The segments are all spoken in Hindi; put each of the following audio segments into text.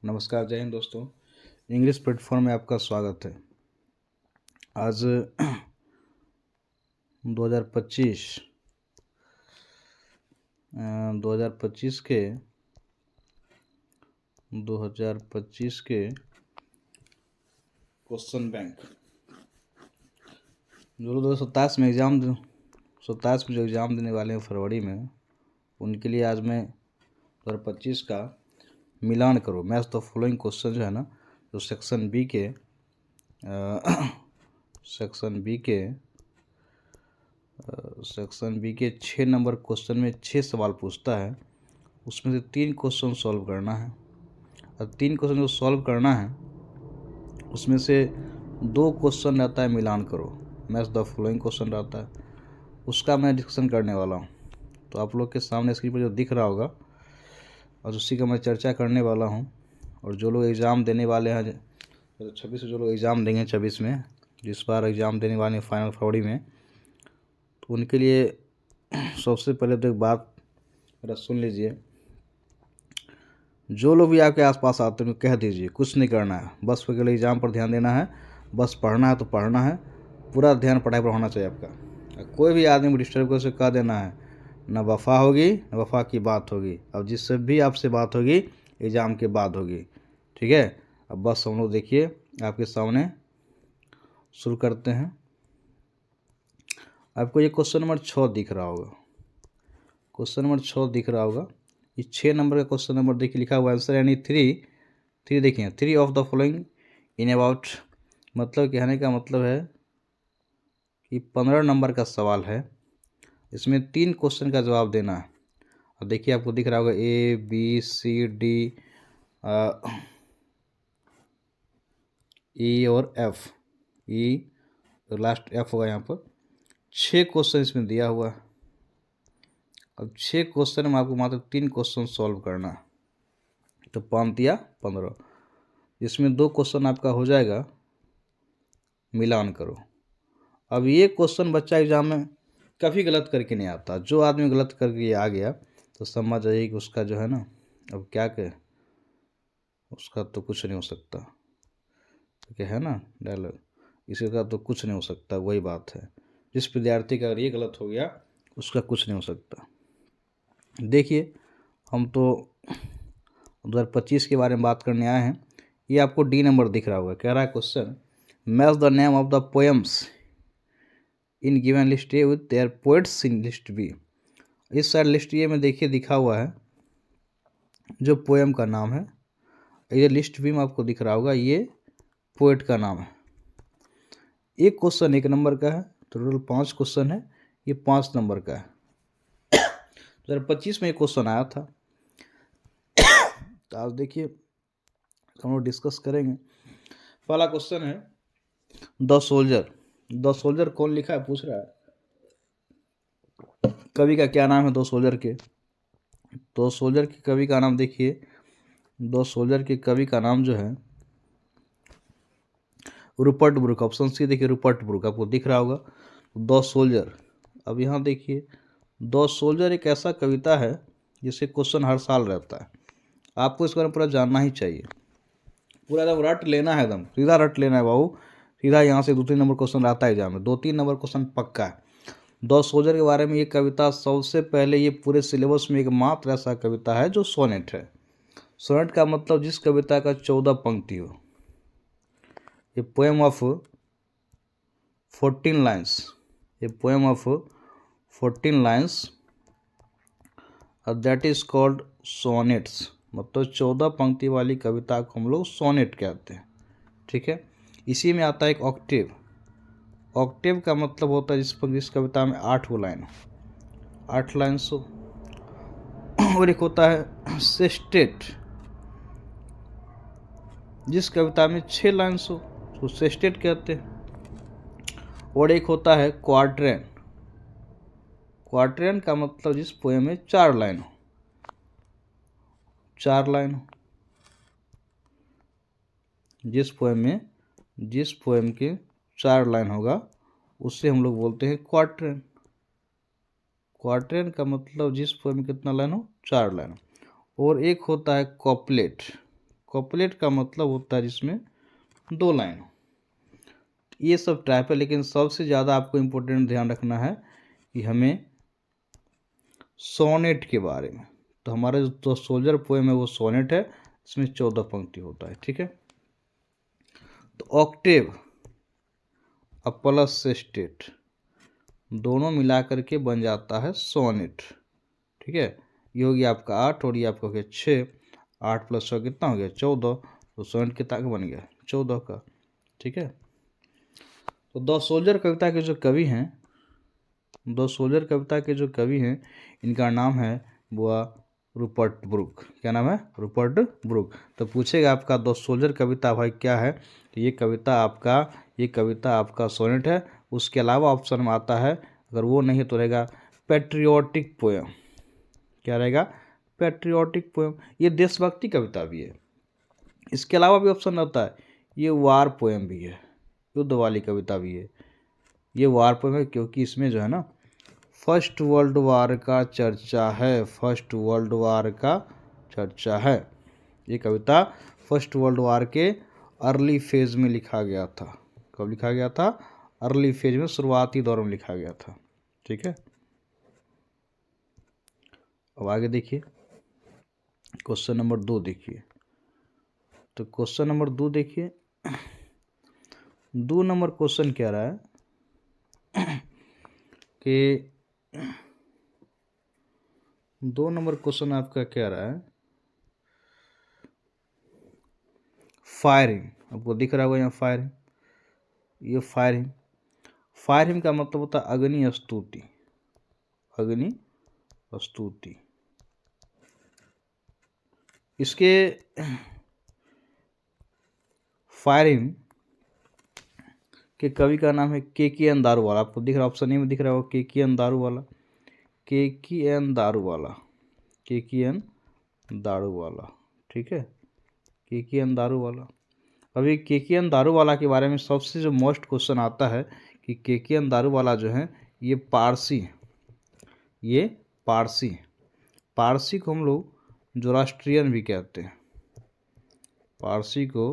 नमस्कार, जय हिंद दोस्तों। इंग्लिश प्लेटफॉर्म में आपका स्वागत है। आज 2025 के क्वेश्चन बैंक जो लोग 2027 में जो एग्ज़ाम देने वाले हैं फरवरी में, उनके लिए आज मैं 2025 का मिलान करो मैच द फॉलोइंग क्वेश्चन जो है ना, जो सेक्शन बी के 6 नंबर क्वेश्चन में 6 सवाल पूछता है। उसमें से 3 क्वेश्चन सॉल्व करना है। और 3 क्वेश्चन जो सॉल्व करना है उसमें से 2 क्वेश्चन रहता है मिलान करो, मैच द फॉलोइंग क्वेश्चन रहता है, उसका मैं डिस्कशन करने वाला हूँ। तो आप लोग के सामने स्क्रीन पर जो दिख रहा होगा और उसी का मैं चर्चा करने वाला हूँ। और जो लोग एग्ज़ाम देने वाले हैं 26 से, जो लोग एग्ज़ाम देंगे 26 में, जिस बार एग्ज़ाम देने वाले हैं फाइनल फरवरी में, तो उनके लिए सबसे पहले तो एक बात मेरा सुन लीजिए। जो लोग भी आपके आसपास आते हैं कह दीजिए कुछ नहीं करना है, बस केवल एग्ज़ाम पर ध्यान देना है, बस पढ़ना है तो पढ़ना है, पूरा ध्यान पढ़ाई पर होना चाहिए आपका। कोई भी आदमी को डिस्टर्ब कर उसे कह देना है, न वफ़ा होगी न वफ़ा की बात होगी। अब जिससे भी आपसे बात होगी एग्ज़ाम के बाद होगी, ठीक है। अब बस हम लोग देखिए आपके सामने शुरू करते हैं। आपको ये क्वेश्चन नंबर 6 दिख रहा होगा। ये 6 नंबर का क्वेश्चन नंबर देखिए लिखा हुआ आंसर यानी 3 देखिए, 3 of the following in about, मतलब कहने का मतलब है कि 15 नंबर का सवाल है, इसमें 3 क्वेश्चन का जवाब देना है। अब देखिए आपको दिख रहा होगा ABCD E और F, E लास्ट F होगा। यहाँ पर 6 क्वेश्चन इसमें दिया हुआ है। अब 6 क्वेश्चन में आपको मात्र 3 क्वेश्चन सॉल्व करना है, तो 5 या 15, इसमें 2 क्वेश्चन आपका हो जाएगा मिलान करो। अब ये क्वेश्चन बच्चा एग्जाम में कभी गलत करके नहीं आता। जो आदमी गलत करके आ गया तो समझ जाइए कि उसका जो है ना, अब क्या कहे, उसका तो कुछ नहीं हो सकता, क्या है ना डायलॉग, इसी का तो कुछ नहीं हो सकता। वही बात है, जिस विद्यार्थी का अगर ये गलत हो गया उसका कुछ नहीं हो सकता। देखिए हम तो 2025 के बारे में बात करने आए हैं। ये आपको D नंबर दिख रहा होगा। कह रहा है question, match the name of the poems in given list A with their poets in list B. इस साइड लिस्ट ए में देखिए दिखा हुआ है जो पोएम का नाम है, ये लिस्ट बी में आपको दिख रहा होगा ये पोएट का नाम है। एक क्वेश्चन 1 नंबर का है, टोटल 5 क्वेश्चन है, ये 5 नंबर का है। 2025 में एक क्वेश्चन आया था। तो आज देखिए हम लोग डिस्कस करेंगे। पहला क्वेश्चन है द सोल्जर कौन लिखा है पूछ रहा है। कवि का क्या नाम है? 2 सोल्जर के। 2 सोल्जर के कवि का नाम देखिए, 2 सोल्जर के कवि का नाम जो है रूपर्ट ब्रूक। ऑप्शन सी देखिए रूपर्ट ब्रूक आपको दिख रहा होगा। 2 सोल्जर, अब यहाँ देखिए 2 सोल्जर एक ऐसा कविता है जिसे क्वेश्चन हर साल रहता है। आपको इस बारे में पूरा जानना ही चाहिए, पूरा एकदम रट लेना है, एकदम सीधा रट लेना है बाबू। सीधा यहाँ से 2-3 नंबर क्वेश्चन रहता है एग्जाम में, 2-3 नंबर क्वेश्चन पक्का है। 2 सोल्जर के बारे में ये कविता सबसे पहले, ये पूरे सिलेबस में एकमात्र ऐसा कविता है जो सोनेट है। सोनेट का मतलब जिस कविता का 14 पंक्ति हो। A poem of 14 lines, a poem of 14 lines that is called sonnets. मतलब 14 पंक्ति वाली कविता को हम लोग सोनेट कहते हैं, ठीक है। इसी में आता है एक ऑक्टेव। ऑक्टेव का मतलब होता है जिस कविता में 8 लाइन हो, 8 लाइन हो। और एक होता है सेस्टेट, जिस कविता में 6 लाइन हो तो सेस्टेट कहते हैं। और एक होता है क्वाड्रेन। क्वाड्रेन का मतलब जिस पोएम में 4 लाइन हो, 4 लाइन हो। जिस पोएम के 4 लाइन होगा उससे हम लोग बोलते हैं क्वाड्रेन। क्वार्टेन का मतलब जिस पोएम में कितना लाइन हो, 4 लाइन। और एक होता है कॉपलेट। कॉपलेट का मतलब होता है जिसमें 2 लाइन हो। ये सब टाइप है, लेकिन सबसे ज़्यादा आपको इम्पोर्टेंट ध्यान रखना है कि हमें सोनेट के बारे में। तो हमारा जो सोल्जर पोएम है वो सोनेट है, इसमें 14 पंक्ति होता है। ठीक है, तो ऑक्टेव और प्लस सेस्टेट दोनों मिला करके बन जाता है सोनेट। ठीक है, ये हो गया आपका 8 और ये आपका हो गया 6। 8 + 6 कितना हो गया, 14। तो सोनेट कितना का बन गया, 14 का। ठीक है, तो द सोल्जर कविता के जो कवि हैं, द सोल्जर कविता के जो कवि हैं, इनका नाम है वो रूपर्ट ब्रूक। क्या नाम है, रूपर्ट ब्रूक। तो पूछेगा आपका द सोल्जर कविता भाई क्या है, तो ये कविता आपका सोनेट है। उसके अलावा ऑप्शन में आता है, अगर वो नहीं तो रहेगा पैट्रियोटिक पोएम। क्या रहेगा, पैट्रियोटिक पोएम। ये देशभक्ति कविता भी है। इसके अलावा भी ऑप्शन आता है, ये वार पोएम भी है, युद्ध वाली कविता भी है। ये वार पोएम है क्योंकि इसमें जो है ना फर्स्ट वर्ल्ड वार का चर्चा है, फर्स्ट वर्ल्ड वार का चर्चा है। ये कविता फर्स्ट वर्ल्ड वार के अर्ली फेज में लिखा गया था। कब लिखा गया था, अर्ली फेज में, शुरुआती दौर में लिखा गया था। ठीक है, अब आगे देखिए क्वेश्चन नंबर 2 देखिए। तो क्वेश्चन नंबर 2 देखिए, 2 नंबर क्वेश्चन कह रहा है कि 2 नंबर क्वेश्चन आपका कह रहा है फायरिंग। आपको दिख रहा होगा यहाँ फायरिंग, ये फायरिंग। फायरिंग का मतलब होता है अग्नि स्तुति, अग्नि स्तुति। इसके फायरिंग के कवि का नाम है के.एन. दारूवाला। आपको दिख रहा है ऑप्शन ए में दिख रहा होगा K. N.. Daruwalla, K. N.. Daruwalla, K. N.. Daruwalla. ठीक है, के.एन. दारूवाला। अभी के.एन. दारूवाला के बारे में सबसे जो मोस्ट क्वेश्चन आता है कि के.एन. दारूवाला जो है ये पारसी, ये पारसी, पारसी को हम लोग जोरास्ट्रियन भी कहते हैं, पारसी को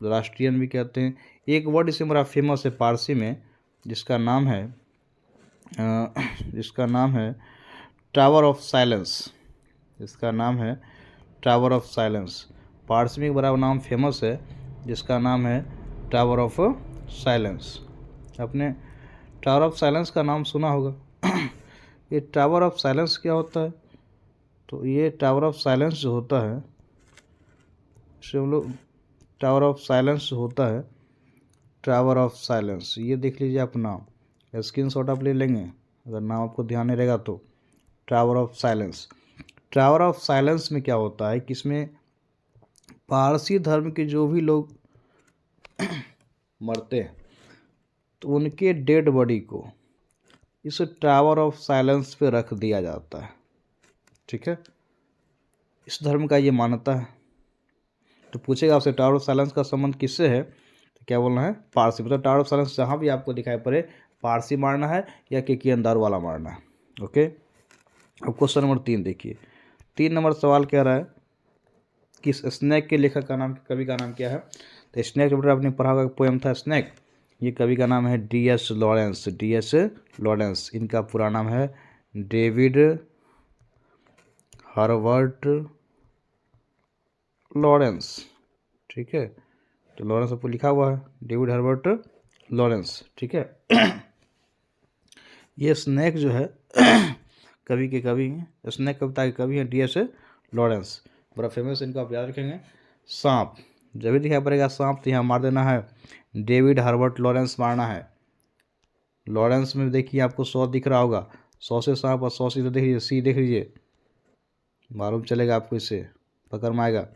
जोरास्ट्रियन भी कहते हैं। एक वर्ड इससे बड़ा फेमस है पारसी में, जिसका नाम है टावर ऑफ साइलेंस। इसका नाम है टावर ऑफ साइलेंस। पारसी में एक बड़ा नाम फेमस है जिसका नाम है टावर ऑफ साइलेंस। आपने टावर ऑफ साइलेंस का नाम सुना होगा। ये टावर ऑफ साइलेंस क्या होता है, तो ये टावर ऑफ साइलेंस जो होता है, इसे हम लोग टावर ऑफ साइलेंस होता है, टावर ऑफ साइलेंस। ये देख लीजिए आप नाम, स्क्रीनशॉट आप ले लेंगे अगर नाम आपको ध्यान नहीं रहेगा तो। Tower of silence, tower of silence में क्या होता है कि इसमें पारसी धर्म के जो भी लोग मरते हैं तो उनके डेड बॉडी को इस टावर ऑफ साइलेंस पे रख दिया जाता है। ठीक है, इस धर्म का ये मान्यता है। तो पूछेगा आपसे टावर ऑफ साइलेंस का संबंध किससे है, तो क्या बोलना है, पारसी। मतलब टावर ऑफ साइलेंस जहाँ भी आपको दिखाई पड़े पारसी मारना है या के.एन. दारूवाला मारना है। ओके, अब क्वेश्चन नंबर 3 देखिए। 3 नंबर सवाल कह रहा है कि स्नेक के लेखक का नाम, कवि का नाम क्या है। तो स्नेक चैप्टर आपने पढ़ा होगा, पोएम था स्नेक। ये कवि का नाम है डी.एस. Lawrence, DS. लॉरेंस। इनका पूरा नाम है डेविड हर्बर्ट लॉरेंस। ठीक है, तो लॉरेंस आपको लिखा हुआ है डेविड हर्बर्ट लॉरेंस। ठीक है, ये स्नेक जो है कवि के कवि हैं, स्नेक कविता के कवि हैं डी.एस. लॉरेंस। बड़ा फेमस, इनको आप याद रखेंगे। सांप जब भी दिखाई पड़ेगा सांप तो यहाँ मार देना है, डेविड हर्बर्ट लॉरेंस मारना है। लॉरेंस में देखिए आपको 100 दिख रहा होगा, 100 से सांप और 100 से देख लीजिए, सी देख लीजिए, मालूम चलेगा आपको, इससे पकड़ में आएगा।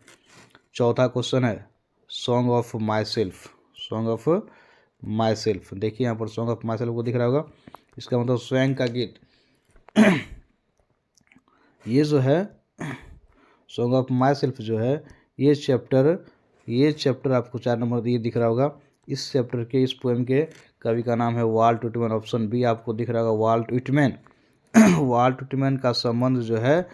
चौथा क्वेश्चन है song of my self, song of my self. देखिए यहाँ पर सॉन्ग ऑफ माई सेल्फ को दिख रहा होगा, इसका मतलब स्वयं का गीत। ये जो है सॉन्ग ऑफ माई सेल्फ जो है, ये चैप्टर आपको 4 नंबर ये दिख रहा होगा। इस चैप्टर के, इस पोएम के कवि का नाम है वाल्ट विटमैन। ऑप्शन बी आपको दिख रहा होगा वाल्ट विटमैन। वाल्ट व्हिटमैन का संबंध जो है,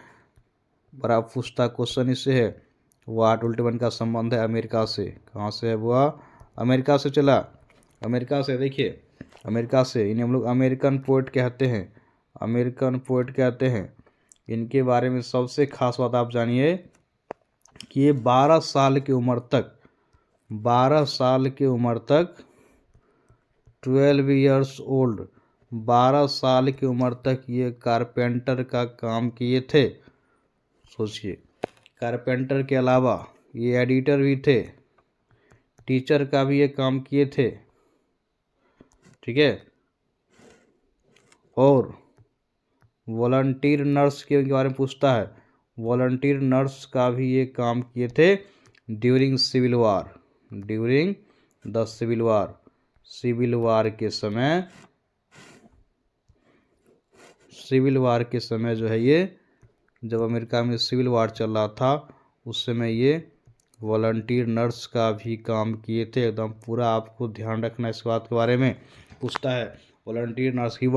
बड़ा पूछता क्वेश्चन इससे है, वाल्ट व्हिटमैन का संबंध है अमेरिका से। कहाँ से है वह? अमेरिका से चला, अमेरिका से। देखिए अमेरिका से, इन्हें हम लोग अमेरिकन पोएट कहते हैं, अमेरिकन पोएट कहते हैं। इनके बारे में सबसे खास बात आप जानिए कि ये 12 साल की उम्र तक, 12 साल की उम्र तक 12 ईयर्स ओल्ड, 12 साल की उम्र तक ये कारपेंटर का काम किए थे। सोचिए, कारपेंटर के अलावा ये एडिटर भी थे, टीचर का भी ये काम किए थे, ठीक है। और वॉलंटियर नर्स के बारे में पूछता है, वॉलंटियर नर्स का भी ये काम किए थे during civil war, during the civil war, civil war के समय, सिविल वार के समय जो है ये, जब अमेरिका में सिविल वार चल रहा था उस समय ये वॉलंटियर नर्स का भी काम किए थे। एकदम पूरा आपको ध्यान रखना इस बात के बारे में। पूछता है volunteer nurse, he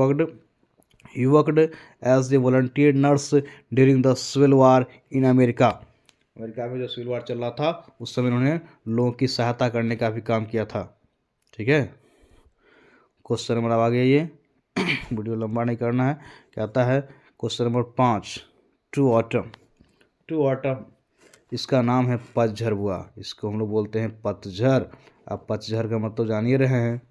worked as a volunteer nurse during the civil war in America. America में जो सिविल वार चल रहा था उस समय उन्होंने लोगों की सहायता करने का भी काम किया था, ठीक है। क्वेश्चन नंबर आ गया ये, वीडियो लंबा नहीं करना है। कहता है question number 5, to autumn, to autumn, इसका नाम है पतझड़ बुआ, इसको हम लोग बोलते हैं पतझड़। आप पतझड़ का मतलब जान ही रहे हैं,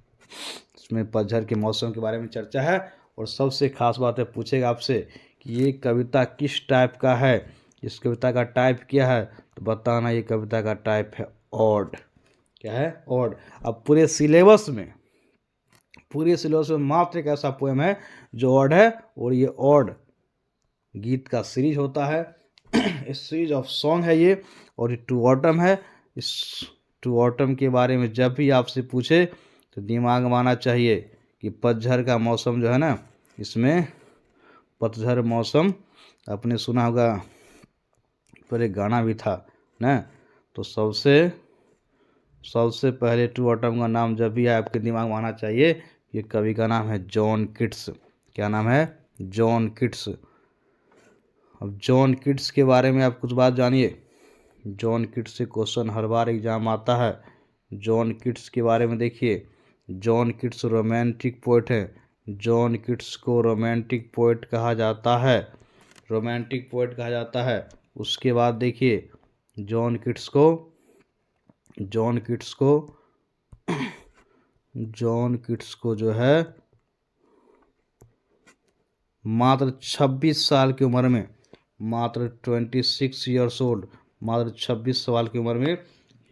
इसमें पतझड़ के मौसम के बारे में चर्चा है। और सबसे खास बात है, पूछेगा आपसे कि ये कविता किस टाइप का है, इस कविता का टाइप क्या है, तो बताना ये कविता का टाइप है ऑड। क्या है? ऑड। अब पूरे सिलेबस में, पूरे सिलेबस में मात्र एक ऐसा पोएम है जो ऑड है, और ये ऑड गीत का सीरीज होता है, इस सीरीज ऑफ सॉन्ग है ये, और ये टू ऑटम है। इस टू ऑटम के बारे में जब भी आपसे पूछे तो दिमाग में आना चाहिए कि पतझड़ का मौसम जो है ना, इसमें पतझड़ मौसम, आपने सुना होगा, पर एक गाना भी था ना, तो सबसे पहले टू ऑटम का नाम जब भी आपके दिमाग में आना चाहिए, ये कवि का नाम है जॉन किट्स। क्या नाम है? John Keats. अब जॉन किट्स के बारे में आप कुछ बात जानिए। जॉन किट्स से क्वेश्चन हर बार एग्जाम आता है। जॉन किट्स के बारे में देखिए, जॉन किट्स रोमांटिक पोएट है, जॉन किट्स को रोमांटिक पोएट कहा जाता है, रोमांटिक पोएट कहा जाता है। उसके बाद देखिए जॉन किट्स को, जॉन किट्स को, जॉन किट्स को जो है मात्र 26 साल की उम्र में, मात्र 26 ईयर्स ओल्ड, मात्र 26 साल की उम्र में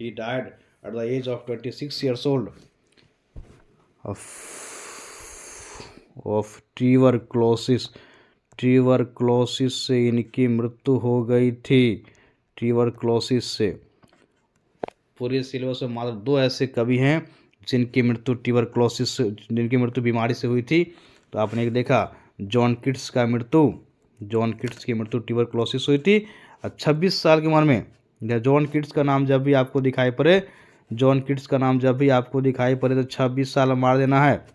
ही died at the age of 26 years old of tuberculosis. Tuberculosis से इनकी मृत्यु हो गई थी, ट्यूबरक्लोसिस से। पूरे सिलेबस में मात्र 2 ऐसे कवि हैं जिनकी मृत्यु ट्यूबरक्लोसिस से, जिनकी मृत्यु बीमारी से हुई थी। तो आपने एक देखा जॉन किट्स का मृत्यु, जॉन किट्स की मृत्यु ट्यूबरक्लोसिस हुई थी 26 साल की उम्र में। जॉन किट्स का नाम जब भी आपको दिखाई पड़े, जॉन किट्स का नाम जब भी आपको दिखाई पड़े तो 26 साल मार देना है,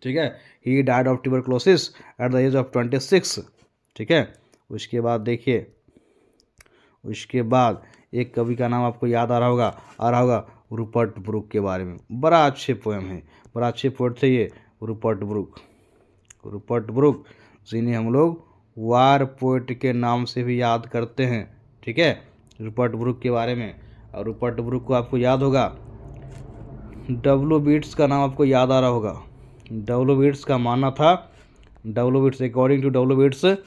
ठीक है। He died of tuberculosis at the age of 26, ठीक है। उसके बाद देखिए, उसके बाद एक कवि का नाम आपको याद आ रहा होगा रूपर्ट ब्रूक के बारे में। बड़ा अच्छे पोएम है, बड़ा अच्छे पोएट थे ये रूपर्ट ब्रूक। रूपर्ट ब्रूक जिन्हें हम लोग वार पोएट के नाम से भी याद करते हैं, ठीक है, रूपर्ट ब्रूक के बारे में। और रूपर्ट ब्रूक को आपको याद होगा, डब्ल्यू बीट्स का नाम आपको याद आ रहा होगा। डब्ल्यू बीट्स का मानना था, W Beats, according to W Beats, he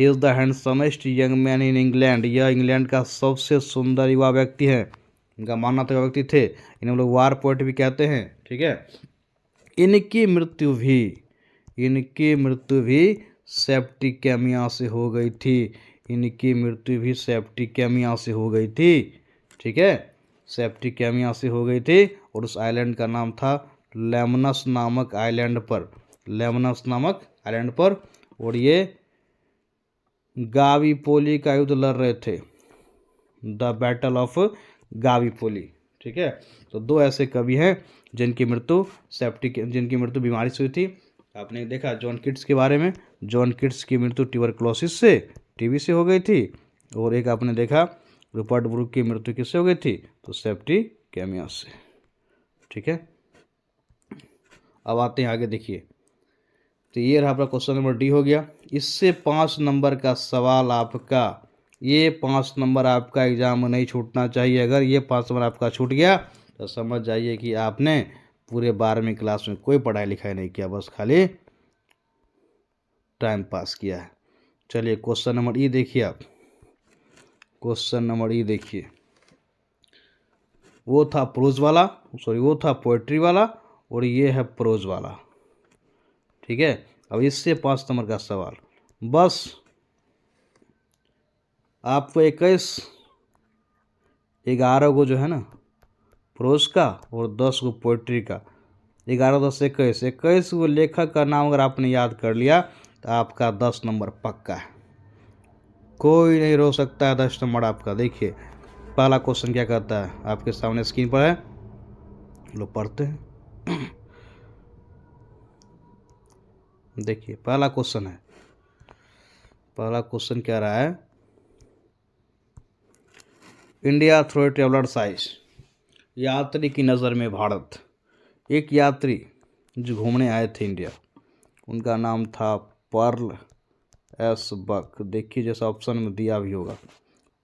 is the handsomest young man in England. यह इंग्लैंड का सबसे सुंदर युवा व्यक्ति है, इनका मानना था व्यक्ति थे। इन्हें हम लोग वार पोएट भी कहते हैं, ठीक है। इनकी मृत्यु भी सेप्टिकेमिया से हो गई थी, इनकी मृत्यु भी सेप्टिकेमिया से हो गई थी, ठीक है, सेप्टिकेमिया से हो गई थी। और उस आइलैंड का नाम था लेमनस नामक आइलैंड पर, लेमनस नामक आइलैंड पर। और ये गावीपोली का युद्ध लड़ रहे थे, द बैटल ऑफ गावीपोली, ठीक है। तो 2 ऐसे कवि हैं जिनकी मृत्यु बीमारी से हुई थी। आपने देखा जॉन किट्स के बारे में, जॉन किट्स की मृत्यु ट्यूबरक्लोसिस से, टीबी से हो गई थी, और एक आपने देखा रूपर्ट ब्रूक की मृत्यु किससे हो गई थी, तो सेप्टिकेमिया से। ठीक है, अब आते हैं आगे, देखिए। तो ये रहा आपका क्वेश्चन नंबर डी हो गया। इससे 5 नंबर का सवाल आपका, ये 5 नंबर आपका एग्जाम में नहीं छूटना चाहिए। अगर ये 5 नंबर आपका छूट गया तो समझ जाइए कि आपने पूरे 12वीं क्लास में कोई पढ़ाई लिखाई नहीं किया, बस खाली टाइम पास किया है। चलिए क्वेश्चन नंबर ई देखिए आप। क्वेश्चन नंबर ई देखिए, वो था प्रोज वाला, सॉरी वो था पोएट्री वाला, और ये है प्रोज वाला। ठीक है, अब इससे 5 नंबर का सवाल, बस आपको 11 को जो है ना प्रोज का और 10 को पोएट्री का, 11 10 21 को लेखक का नाम अगर आपने याद कर लिया तो आपका 10 नंबर पक्का है, कोई नहीं रोक सकता है 10 नंबर आपका। देखिए पहला क्वेश्चन क्या कहता है, आपके सामने स्क्रीन पर है, लो पढ़ते हैं। देखिए पहला क्वेश्चन है, पहला क्वेश्चन क्या रहा है, India through a traveller size, यात्री की नज़र में भारत। एक यात्री जो घूमने आए थे इंडिया, उनका नाम था पर्ल एस बक। देखिए जैसा ऑप्शन में दिया भी होगा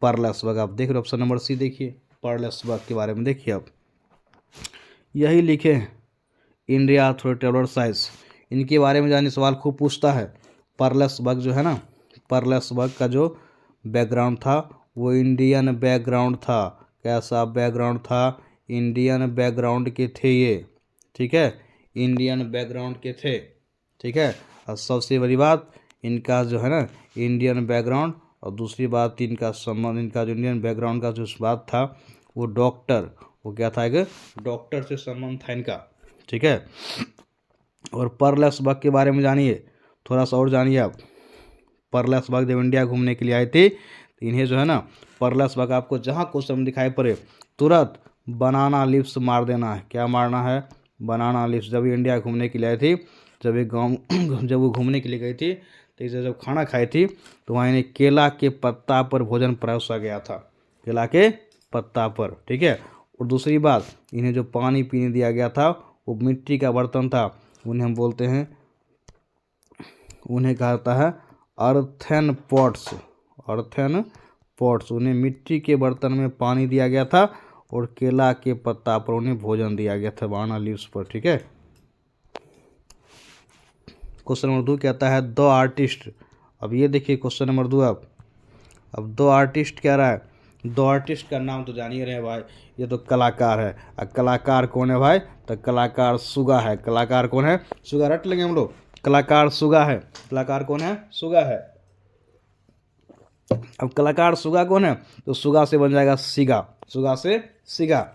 पर्ल एस बक, आप देख रहे हो ऑप्शन नंबर सी, देखिए पर्ल एस बक के बारे में देखिए आप, यही लिखे हैं इंडिया थ्रू ट्रेवलर साइज। इनके बारे में जाने सवाल खूब पूछता है। पर्ल एस बक जो है ना, पर्ल एस बक का जो बैकग्राउंड था वो इंडियन बैकग्राउंड था। कैसा बैकग्राउंड था, इंडियन बैकग्राउंड के थे ये। ठीक है, इंडियन बैकग्राउंड के थे। ठीक है, और सबसे बड़ी बात इनका जो है ना इंडियन बैकग्राउंड, और दूसरी बात इनका संबंध, इनका जो इंडियन बैकग्राउंड का जो बात था वो डॉक्टर, वो क्या था, एक डॉक्टर से संबंध था इनका। ठीक है, और पर्ल एस बक के बारे में जानिए, थोड़ा सा और जानिए आप। पर्ल एस बक जब इंडिया घूमने के लिए आए थे तो इन्हें जो है ना पर्ल एस बक, आपको जहाँ क्वेश्चन दिखाई पड़े तुरंत बनाना लीव्स मार देना है। क्या मारना है, बनाना लीव्स। जब ये इंडिया घूमने के लिए आई थी, जब ये गाँव जब वो घूमने के लिए गई थी तो इसे जब खाना खाई थी तो वहाँ इन्हें केला के पत्ता पर भोजन परोसा गया था, केला के पत्ता पर। ठीक है, और दूसरी बात इन्हें जो पानी पीने दिया गया था वो मिट्टी का बर्तन था, उन्हें हम बोलते हैं, उन्हें कहा जाता है अर्थेन पॉट्स, अर्थेन पॉट्स। उन्हें मिट्टी के बर्तन में पानी दिया गया था और केला के पत्ता पर उन्हें भोजन दिया गया था, बनाना लीव्स पर। ठीक है, क्वेश्चन नंबर 2 कहता है दो आर्टिस्ट। अब ये देखिए क्वेश्चन नंबर 2 आप, अब दो आर्टिस्ट क्या रहा है, दो आर्टिस्ट का नाम तो जान ही रहे हैं भाई, ये तो कलाकार है। और कलाकार कौन है भाई, तो कलाकार सुगा है। कलाकार कौन है, सुगा, रट लेंगे हम लोग, कलाकार सुगा है। कलाकार कौन है, सुगा है। अब कलाकार सुगा कौन है, तो सुगा से बन जाएगा सिगा, सुगा से सिगा,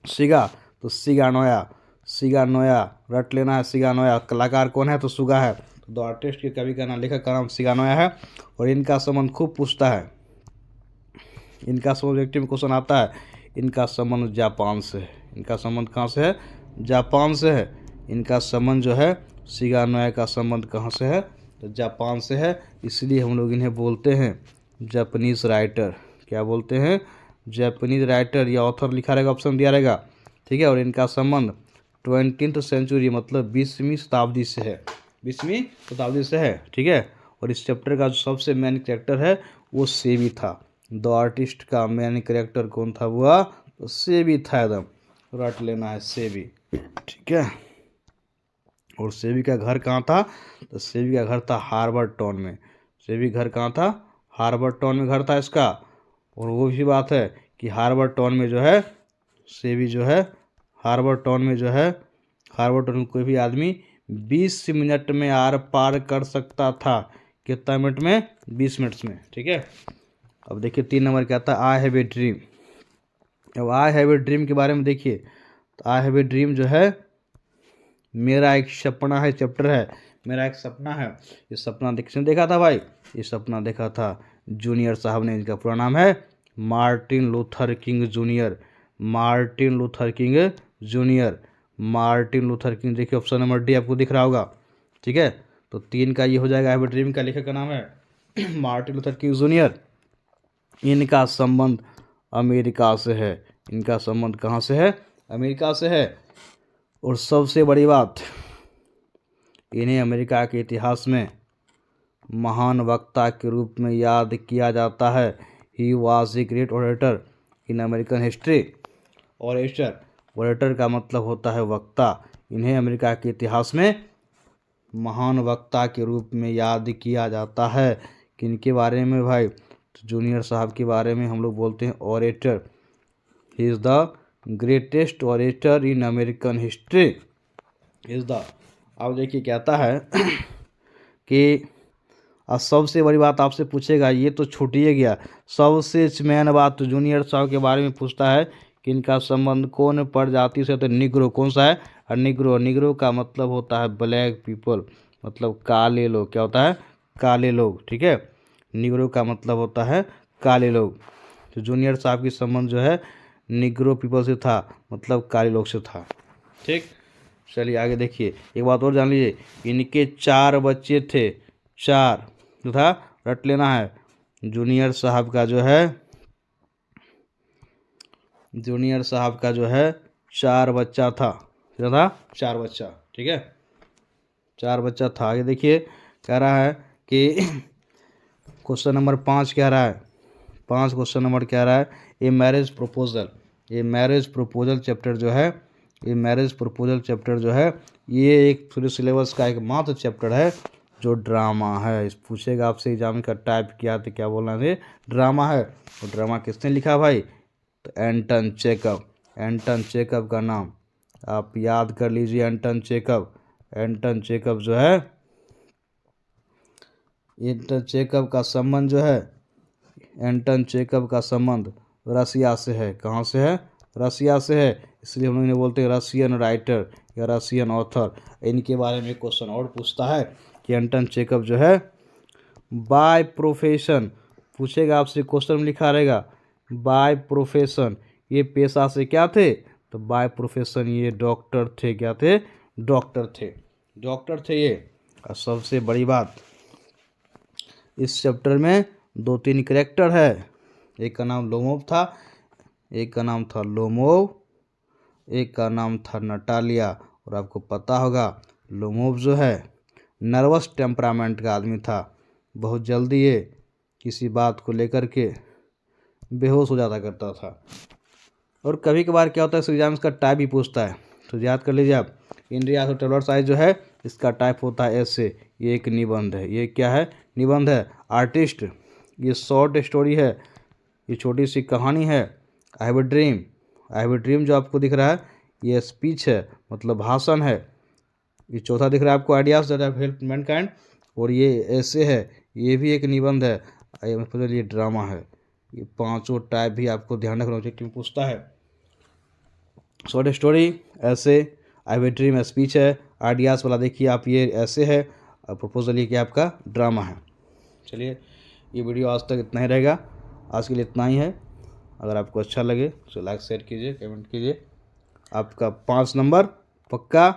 सिगा तो सिगा नोया, सिगा नोया रट लेना है, सिगा नोया। कलाकार कौन है, तो सुगा है। तो दो आर्टिस्ट के कवि का नाम, लेखक का नाम सिगा नोया है। और इनका संबंध खूब पूछता है, इनका सब्जेक्टिव में क्वेश्चन आता है, इनका संबंध जापान से है। इनका संबंध कहाँ से है, जापान से है। इनका संबंध जो है सिगा नोया का संबंध कहाँ से है, तो जापान से है। इसलिए हम लोग इन्हें बोलते हैं जापानीज राइटर। क्या बोलते हैं, जापानीज राइटर, या ऑथर लिखा रहेगा, ऑप्शन दिया रहेगा। ठीक है, और इनका संबंध 20th सेंचुरी मतलब 20वीं शताब्दी से है, 20वीं शताब्दी से है। ठीक है, और इस चैप्टर का जो सबसे मेन कैरेक्टर है वो सेबी था। दो आर्टिस्ट का मेन कैरेक्टर कौन था, वो तो सेबी था, एकदम रट लेना है, सेबी। ठीक है, और सेबी का घर कहाँ था, तो सेबी का घर था हार्वर्ड टाउन में। सेबी घर कहाँ था, हार्वर्ड टाउन में घर था इसका। और वो भी बात है कि हार्वर्ड टाउन में जो है सेबी जो है, हार्वर्ड टाउन में जो है, हार्वर्ड टाउन में कोई भी आदमी 20 मिनट में आर पार कर सकता था। कितना मिनट में, 20 मिनट में। ठीक है, अब देखिए 3 नंबर क्या आता है, आई हैव ए ड्रीम। अब आई हैव ए ड्रीम के बारे में देखिए, तो आई हैव ए ड्रीम जो है मेरा एक सपना है, चैप्टर है मेरा एक सपना है। ये सपना किसने देखा था भाई, ये सपना देखा था जूनियर साहब ने। इनका पूरा नाम है Martin Luther king junior, Martin Luther king junior, Martin Luther king. देखिए ऑप्शन नंबर डी आपको दिख रहा होगा। ठीक है, तो 3 का ये हो जाएगा। आई ड्रीम का लेखक का नाम है मार्टिन लूथर किंग जूनियर। इनका संबंध अमेरिका से है। इनका संबंध कहाँ से है? अमेरिका से है। और सबसे बड़ी बात, इन्हें अमेरिका के इतिहास में महान वक्ता के रूप में याद किया जाता है। He was a great orator in American history. Orator का मतलब होता है वक्ता। इन्हें अमेरिका के इतिहास में महान वक्ता के रूप में याद किया जाता है। किनके बारे में भाई? तो जूनियर साहब के बारे में हम लोग बोलते हैं orator. He is the greatest orator in American history. Is the, अब देखिए कहता है कि अब सबसे बड़ी बात आपसे पूछेगा, ये तो छूट ही गया। सबसे मेन बात तो जूनियर साहब के बारे में पूछता है कि इनका संबंध कौन प्रजाति से? तो निग्रो। कौन सा है? निग्रो। निग्रो का मतलब होता है ब्लैक पीपल, मतलब काले लोग। क्या होता है? काले लोग। ठीक है, निग्रो का मतलब होता है काले लोग। तो जूनियर साहब की संबंध जो है निग्रो पीपल से था, मतलब काले लोग से था। ठीक, चलिए आगे देखिए। एक बात और जान लीजिए, इनके 4 बच्चे थे। 4 जो था, रट लेना है। जूनियर साहब का जो है 4 बच्चा था। क्या था? 4 बच्चा। ठीक है, 4 बच्चा था। आगे देखिए, कह रहा है कि क्वेश्चन नंबर 5 कह रहा है, 5 क्वेश्चन नंबर कह रहा है ए मैरिज प्रपोजल। ये मैरिज प्रपोजल चैप्टर जो है, ये एक पूरे सिलेबस का एक मात्र चैप्टर है जो ड्रामा है। इस पूछेगा आपसे एग्जाम का टाइप किया तो क्या बोलना है? ड्रामा है। और ड्रामा किसने लिखा भाई? तो एंटन चेकव। एंटन चेकव का नाम आप याद कर लीजिए। एंटन चेकव जो है, एंटन चेकव का संबंध जो है, एंटन चेकव का संबंध रसिया से है। कहाँ से है? रसिया से है। इसलिए हम लोग इन्हें बोलते हैं रसियन राइटर या रसियन ऑथर। इनके बारे में क्वेश्चन और पूछता है कि एंटन चेकव जो है बाय प्रोफेशन, पूछेगा आपसे, क्वेश्चन में लिखा रहेगा बाय प्रोफेशन, ये पेशा से क्या थे? तो बाय प्रोफेशन ये डॉक्टर थे। क्या थे? डॉक्टर थे ये। और सबसे बड़ी बात, इस चैप्टर में 2-3 कैरेक्टर है। एक का नाम लोमोव था, एक का नाम था लोमोव, एक का नाम था नटालिया। और आपको पता होगा लोमोव जो है नर्वस टेम्परामेंट का आदमी था। बहुत जल्दी ये किसी बात को लेकर के बेहोश हो जाता करता था। और कभी कभार क्या होता है, इस एग्जाम्स का टाइप भी पूछता है, तो याद कर लीजिए आप। इंडिया और ट्रेवलर साइज जो है, इसका टाइप होता है ऐसे। ये एक निबंध है। ये क्या है? निबंध है। आर्टिस्ट, ये शॉर्ट स्टोरी है, ये छोटी सी कहानी है। आई हैव अ ड्रीम जो आपको दिख रहा है, ये स्पीच है, मतलब भाषण है। ये चौथा दिख रहा है आपको, ideas that have helped Mankind, और ये ऐसे है, ये भी एक निबंध है। ये ड्रामा है। ये 5 टाइप भी आपको ध्यान रखना चाहिए क्यों पूछता है। शॉर्ट स्टोरी, ऐसे, I have a dream speech है, आइडियाज़ वाला देखिए आप, ये ऐसे है, और प्रपोजल ये कि आपका ड्रामा है। चलिए, ये वीडियो आज तक इतना ही रहेगा। आज के लिए इतना ही है। अगर आपको अच्छा लगे तो लाइक शेयर कीजिए, कमेंट कीजिए। आपका 5 नंबर पक्का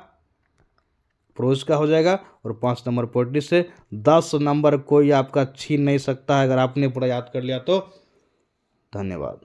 प्रोज का हो जाएगा, और 5 नंबर पोइट्री से 10 नंबर कोई आपका छीन नहीं सकता है, अगर आपने पूरा याद कर लिया तो। धन्यवाद।